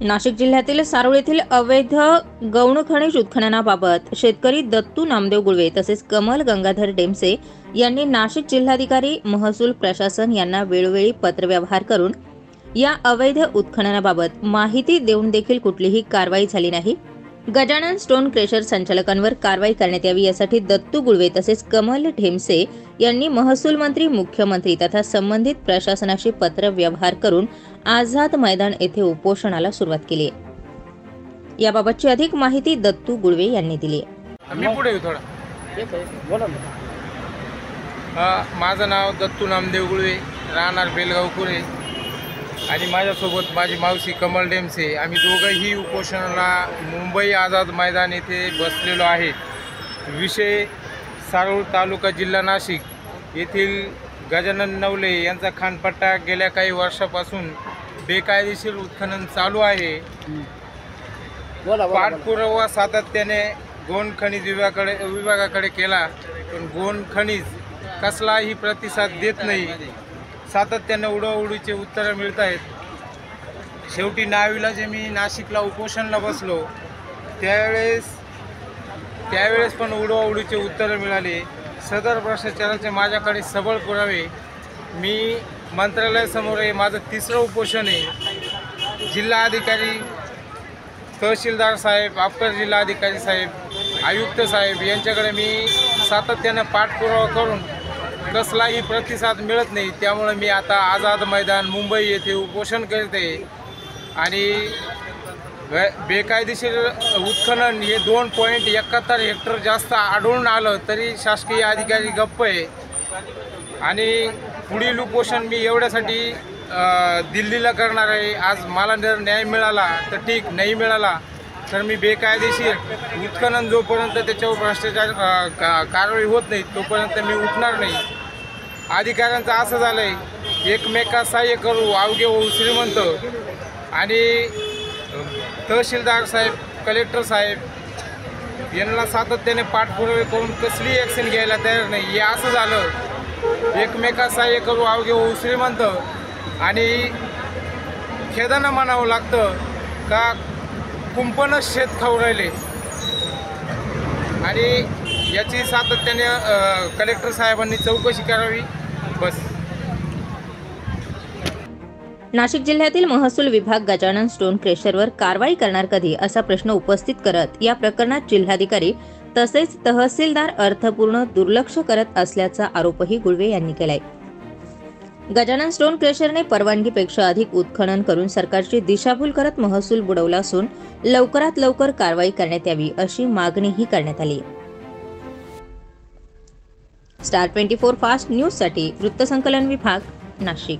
नाशिक जिल्ह्यातील सारोळ येथील अवैध गौण खनिज उत्खननाबाबत शेतकरी दत्तू नामदेव गुळवे तसेच कमल गंगाधर डेमसे यांनी नाशिक जिल्हाधिकारी महसूल प्रशासन यांना वेळोवेळी पत्रव्यवहार करून या अवैध उत्खननाबाबत माहिती देऊन देखील कुठलीही कारवाई झाली नाही। गजानन स्टोन क्रेशर संचालकांवर कारवाई करण्यात यावी यासाठी दत्तू गुळवे तसेच कमल ढेमसे यांनी महसूल मंत्री, मुख्यमंत्री तथा संबंधित प्रशासनाशी पत्र व्यवहार करून आझाद मैदान येथे उपोषणाला सुरुवात केली आहे। याबाबतची अधिक माहिती दत्तू गुळवे यांनी दिली आहे। मी पुढे येऊ थोडा। माझं नाव दत्तू नामदेव गुळवे, राहणार बेलगाव कुरे आणि माझ्यासोबत माझी मावशी कमल डेमसे। आम्ही दोघंही उपोषणाला मुंबई आझाद मैदान येथे बसलेलो आहे। विषय सारोळ तालुका जिल्हा नाशिक येथील गजानन नवले यांचा खानपट्टा गेल्या काही वर्षापासून बेकायदेशीर उत्खनन चालू आहे। पाठपुरावा सातत्याने गौण खनिज विभागाकडे केला, पण गौण खनिज कसलाही प्रतिसाद देत नाही। सातत्याने उडवाउडवीचे उत्तरं मिळत आहेत। शेवटी नाविलाजे मी नाशिकला उपोषणाला बसलो, त्यावेळेस पण उडवाउडवीचे उत्तरं मिळाले। सदर भ्रष्टाचाराचे माझ्याकडे सबळ पुरावे। मी मंत्रालयासमोर आहे, माझं तिसरं उपोषण आहे। जिल्हाधिकारी, तहसीलदार साहेब, अप्पर जिल्हाधिकारी साहेब, आयुक्त साहेब यांच्याकडे मी सातत्याने पाठपुरावा करून कसलाही प्रतिसाद मिळत नाही। त्यामुळे मी आता आझाद मैदान मुंबई येथे उपोषण करते आणि बेकायदेशीर उत्खनन हे 2.71 हेक्टर जास्त आढळून आलं तरी शासकीय अधिकारी गप्प आहे। आणि पुढील उपोषण मी एवढ्यासाठी दिल्लीला करणार आहे। आज मला जर न्याय मिळाला तर ठीक, नाही मिळाला तर मी बेकायदेशीर उत्खनन जोपर्यंत त्याच्यावर भ्रष्टाचार कारवाई होत नाही तोपर्यंत मी उठणार नाही। अधिकाऱ्यांचं असं झालं आहे, एकमेकास सहाय्य करू अवघे होऊ श्रीमंत। आणि तहसीलदार साहेब, कलेक्टर साहेब यांना सातत्याने पाठपुरावे करून कसली ॲक्शन घ्यायला तयार नाही। हे असं झालं, एकमेकास सहाय्य करू अवघे होऊ श्रीमंत। आणि खेदानं म्हणावं लागतं का कुंपणच शेत खाऊ राहिले। आणि याची सातत्याने कलेक्टर साहेबांनी चौकशी करावी बस। नाशिक जिल्ह्यातील महसूल विभाग गजानन स्टोन क्रेशरवर कारवाई करणार कधी असा प्रश्न उपस्थित करत या प्रकरणात जिल्हाधिकारी तसेच तहसीलदार अर्थपूर्ण दुर्लक्ष करत असल्याचा आरोपही गुळवे यांनी केलाय। गजानन स्टोन क्रेशरने परवानगीपेक्षा अधिक उत्खनन करून सरकारची दिशाभूल करत महसूल बुडवला असून लवकरात लवकर कारवाई करण्यात यावी अशी मागणीही करण्यात आली। स्टार 24 फास्ट न्यूज साठी वृत्तसंकलन विभाग, नाशिक।